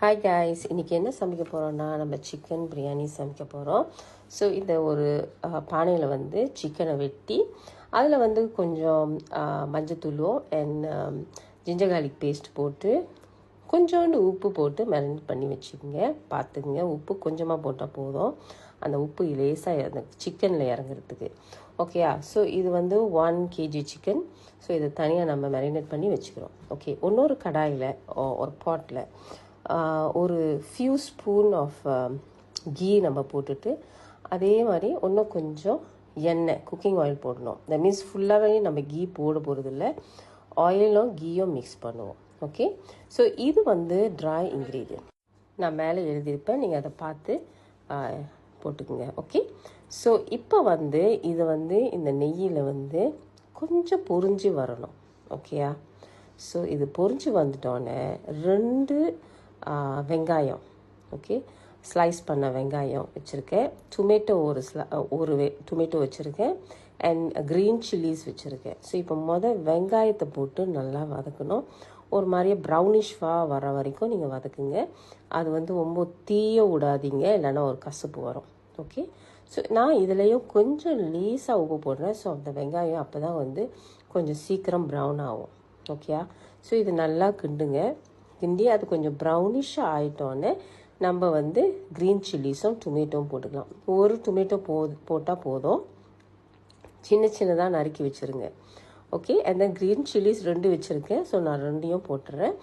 Hi guys, இன்றைக்கி என்ன சமைக்க போகிறோன்னா நம்ம சிக்கன் பிரியாணி சமைக்க போகிறோம். ஸோ இந்த ஒரு பானையில் வந்து சிக்கனை வெட்டி அதில் வந்து கொஞ்சம் மஞ்சத்தூளும் அண்ட் ஜிஞ்சர் கார்லிக் பேஸ்ட் போட்டு கொஞ்சோண்டு உப்பு போட்டு மேரினேட் பண்ணி வச்சுக்கோங்க. பார்த்துக்குங்க, உப்பு கொஞ்சமாக போட்டால் போதும், அந்த உப்பு லேசாக அந்த சிக்கனில் இறங்குறதுக்கு. ஓகேயா? ஸோ இது வந்து 1 kg சிக்கன். ஸோ இதை தனியாக நம்ம மேரினேட் பண்ணி வச்சுக்கிறோம். ஓகே, இன்னொரு கடாயில் ஒரு பாட்டில் ஒரு ஃபியூ ஸ்பூன் ஆஃப் கீ நம்ம போட்டுட்டு, அதே மாதிரி இன்னும் கொஞ்சம் எண்ணெய், குக்கிங் ஆயில் போடணும். தட் மீன்ஸ் ஃபுல்லாகவே நம்ம கீ போட போகிறதில்ல, ஆயிலும் கீயும் மிக்ஸ் பண்ணுவோம். ஓகே, ஸோ இது வந்து ட்ரை இன்க்ரீடியன்ட் நான் மேலே எழுதியிருப்பேன், நீங்கள் அதை பார்த்து போட்டுக்குங்க. ஓகே, ஸோ இப்போ வந்து இது வந்து இந்த நெய்யில் வந்து கொஞ்சம் பொரிஞ்சு வரணும். ஓகேயா? ஸோ இது பொரிஞ்சு வந்துட்டோன்னே 2 வெங்காயம், ஓகே, ஸ்லைஸ் பண்ண வெங்காயம் வச்சுருக்கேன், டொமேட்டோ ஒரு டொமேட்டோ வச்சுருக்கேன், அண்ட் க்ரீன் சில்லிஸ் வச்சுருக்கேன். ஸோ இப்போ வெங்காயத்தை போட்டு நல்லா வதக்கணும். ஒரு மாதிரியே ப்ரௌனிஷ்வாக வர வரைக்கும் நீங்கள் வதக்குங்க. அது வந்து ரொம்ப தீய விடாதீங்க, இல்லைன்னா ஒரு கசப்பு வரும். ஓகே, ஸோ நான் இதுலேயும் கொஞ்சம் லேசாக உப்பு போடுறேன். ஸோ அந்த வெங்காயம் அப்போ தான் வந்து கொஞ்சம் சீக்கிரம் ப்ரௌன் ஆகும். ஓகேயா? ஸோ இது நல்லா கிண்டி அது கொஞ்சம் ப்ரௌனிஷாக ஆகிட்டோன்னே நம்ம வந்து க்ரீன் சில்லிஸும் டொமேட்டோவும் போட்டுக்கலாம். ஒரு டொமேட்டோ போட்டால் போதும், சின்னதாக நறுக்கி வச்சுருங்க. Okay, and then green chillies 2 வச்சுருக்கேன். ஸோ நான் 2ஐயும் போட்டுறேன்.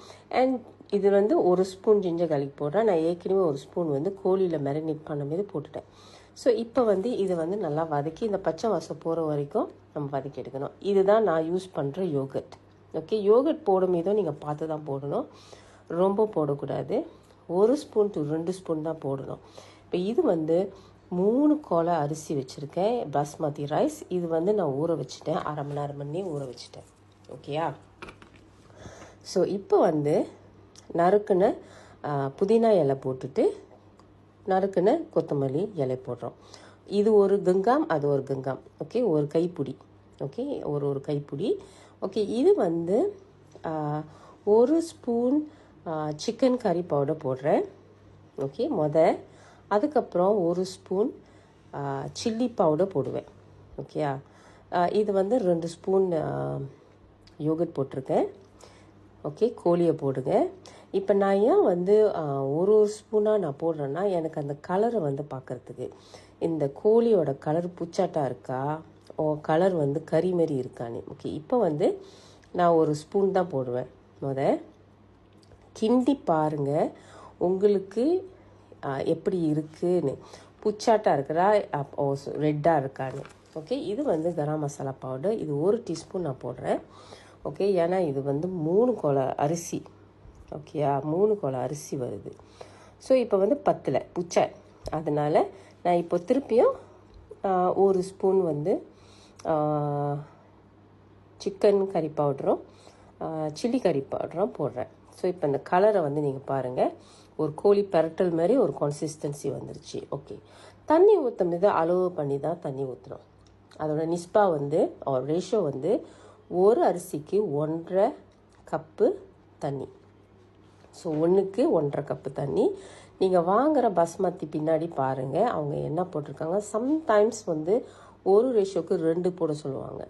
அண்ட் இது வந்து 1 ஸ்பூன் ஜிஞ்சர் கார்லிக் போடுறேன். நான் ஏற்கனவே 1 ஸ்பூன் வந்து கோழியில் மேரினேட் பண்ணும்போது போட்டுட்டேன். ஸோ இப்போ வந்து இது வந்து நல்லா வதக்கி இந்த பச்சை வாசம் போகிற வரைக்கும் நம்ம வதக்கி எடுக்கணும். இதுதான் நான் யூஸ் பண்ணுற யோகர்ட். ஓகே, யோகர்ட் போடும் மீதும் நீங்கள் பார்த்து தான் போடணும், ரொம்ப போடக்கூடாது. 1 ஸ்பூன் to 2 ஸ்பூன் தான் போடணும். இப்போ இது வந்து 3 கோலை அரிசி வச்சுருக்கேன், பாஸ்மதி ரைஸ். இது வந்து நான் ஊற வச்சுட்டேன், அரை மணி நேரம் பண்ணி ஊற வச்சுட்டேன். ஓகேயா? ஸோ இப்போ வந்து நறுக்குன புதினா இலை போட்டுட்டு நறுக்குன கொத்தமல்லி இலை போடுறோம். இது ஒரு கங்காம், அது ஒரு கங்காம். ஓகே, ஒரு கைப்பிடி. ஓகே, ஒரு கைப்பிடி. ஓகே, இது வந்து 1 ஸ்பூன் சிக்கன் கறி பவுடர் போடுறேன். ஓகே, அதுக்கப்புறம் 1 ஸ்பூன் சில்லி பவுடர் போடுவேன். ஓகேயா? இது வந்து 2 ஸ்பூன் யோகர்ட் போட்டிருக்கேன். ஓகே, கோழியை போடுங்க. இப்போ நான் ஏன் வந்து ஒரு ஸ்பூனாக நான் போடுறேன்னா, எனக்கு அந்த கலரை வந்து பார்க்குறதுக்கு, இந்த கோழியோட கலர் புச்சாட்டாக இருக்கா, கலர் வந்து கறி மாரி இருக்கான்னு. ஓகே, இப்போ வந்து நான் 1 ஸ்பூன் தான் போடுவேன். கிண்டி பாருங்கள் உங்களுக்கு எப்படி இருக்குன்னு, புச்சாட்டாக இருக்கிறா, ரெட்டாக இருக்கான்னு. ஓகே, இது வந்து கரம் மசாலா பவுடர். இது 1 டீஸ்பூன் நான் போடுறேன். ஓகே, ஏன்னா இது வந்து 3 கோலை அரிசி. ஓகேயா? 3 கோலை அரிசி வருது. ஸோ இப்போ வந்து பத்தில் புச்சை, அதனால் நான் இப்போ திருப்பியும் 1 ஸ்பூன் வந்து சிக்கன் கறி பவுடரும் சில்லி கறி பவுடரும் போடுறேன். ஸோ இப்போ இந்த கலரை வந்து நீங்கள் பாருங்கள், ஒரு கோழி பெரட்டல் மாதிரி ஒரு கன்சிஸ்டன்சி வந்துருச்சு. ஓகே, தண்ணி ஊற்றும் போது அளவு பண்ணி தான் தண்ணி ஊற்றணும். அதோட நிஸ்பா வந்து ரேஷியோ வந்து ஒரு அரிசிக்கு 1.5 கப்பு தண்ணி. ஸோ 1க்கு 1.5 கப்பு தண்ணி. நீங்கள் வாங்குகிற பாஸ்மதி பின்னாடி பாருங்கள், அவங்க என்ன போட்டிருக்காங்க. சம்டைம்ஸ் வந்து 1 ரேஷியோக்கு 2 போட சொல்லுவாங்க.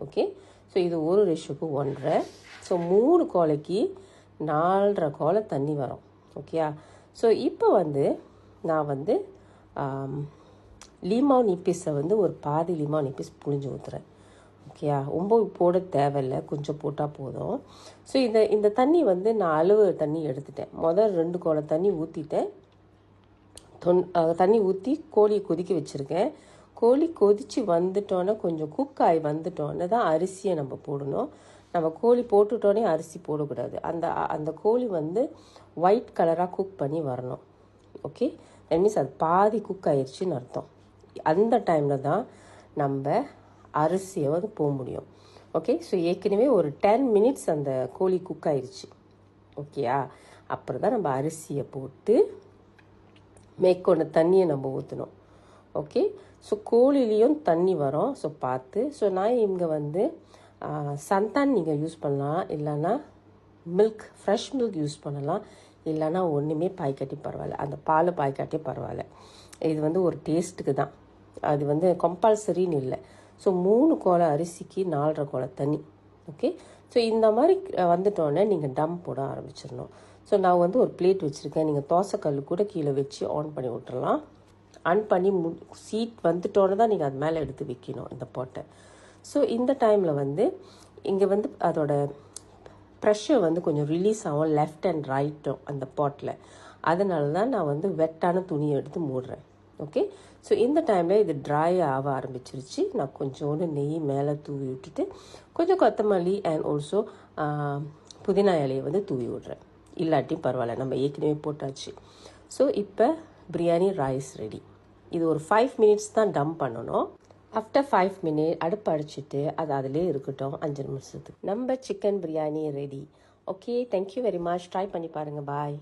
ஓகே, ஸோ இது 1 ரேஷியோக்கு 1.5. ஸோ 3 கோலைக்கு 4.5 கோலை தண்ணி வரும். ஓகேயா? ஸோ இப்போ வந்து நான் வந்து லீமான் நிப்பீஸை வந்து ஒரு பாதி லீமான் நிப்பீஸ் புழிஞ்சு ஊற்றுறேன். ஓகேயா? ரொம்ப போட தேவையில்லை, கொஞ்சம் போட்டால் போதும். ஸோ இந்த தண்ணி வந்து நான் அளவு தண்ணி எடுத்துட்டேன். 2 கோலை தண்ணி ஊற்றிட்டேன். தண்ணி ஊற்றி கோழியை கொதிக்க வச்சுருக்கேன். கோழி கொதித்து வந்துட்டோன்னே, கொஞ்சம் குக் ஆகி வந்துட்டோன்னே தான் அரிசியை நம்ம போடணும். நம்ம கோழி போட்டுட்டோன்னே அரிசி போடக்கூடாது. அந்த கோழி வந்து ஒயிட் கலராக குக் பண்ணி வரணும். ஓகே, தட் மீன்ஸ் அது பாதி குக் ஆயிடுச்சுன்னு அர்த்தம். அந்த டைமில் தான் நம்ம அரிசியை வந்து போக முடியும். ஓகே, ஸோ ஏற்கனவே ஒரு 10 மினிட்ஸ் அந்த கோழி குக் ஆயிடுச்சு. ஓகேயா? அப்புறம் தான் நம்ம அரிசியை போட்டு மேற்கொண்ட தண்ணியை நம்ம ஊற்றணும். ஓகே, ஸோ கோழிலையும் தண்ணி வரும். ஸோ பார்த்து. ஸோ நான் இங்கே வந்து சந்தான் நீங்கள் யூஸ் பண்ணலாம், இல்லைன்னா மில்க், ஃப்ரெஷ் மில்க் யூஸ் பண்ணலாம். இல்லைன்னா ஒன்றுமே பாய்க்காட்டி பரவாயில்ல, அந்த பால் பாய்க்காட்டி பரவாயில்ல. இது வந்து ஒரு டேஸ்ட்டுக்கு தான், அது வந்து கம்பல்சரின்னு இல்லை. ஸோ 3 கோலை அரிசிக்கு 4.5 கோலை தண்ணி. ஓகே, ஸோ இந்த மாதிரி வந்துட்டோன்னே நீங்கள் டம் போட ஆரம்பிச்சிடணும். ஸோ நான் வந்து ஒரு பிளேட் வச்சுருக்கேன், நீங்கள் தோசைக்கல் கூட கீழே வச்சு ஆன் பண்ணி விட்டுறலாம். ஆன் பண்ணி சீட் வந்துட்டோன்னு தான் நீங்கள் அது மேலே எடுத்து வைக்கணும் இந்த பாட்டை. ஸோ இந்த டைமில் வந்து இங்கே வந்து அதோட ப்ரெஷர் வந்து கொஞ்சம் ரிலீஸ் ஆகும் லெஃப்ட் அண்ட் ரைட்டும் அந்த பாட்டில். அதனால தான் நான் வந்து வெட்டான துணியை எடுத்து மூடுறேன். ஓகே, ஸோ இந்த டைமில் இது ட்ரை ஆக ஆரம்பிச்சிருச்சு. நான் கொஞ்சோண்டு நெய் மேலே தூவி விட்டுட்டு கொஞ்சம் கொத்தமல்லி அண்ட் ஆல்சோ புதினா இலையை வந்து தூவி விடுறேன். இல்லாட்டி பரவாயில்ல, நம்ம ஏற்கனவே போட்டாச்சு. ஸோ இப்போ பிரியாணி ரைஸ் ரெடி. இது ஒரு 5 மினிட்ஸ் தான் டம் பண்ணணும். ஆஃப்டர் 5 மினிட் அடுப்பு அடிச்சுட்டு அது அதிலே இருக்கட்டும் 5 நிமிஷத்துக்கு. நம்ம chicken biryani ready. Okay, thank you very much. Try பண்ணி பாருங்கள். பாய்.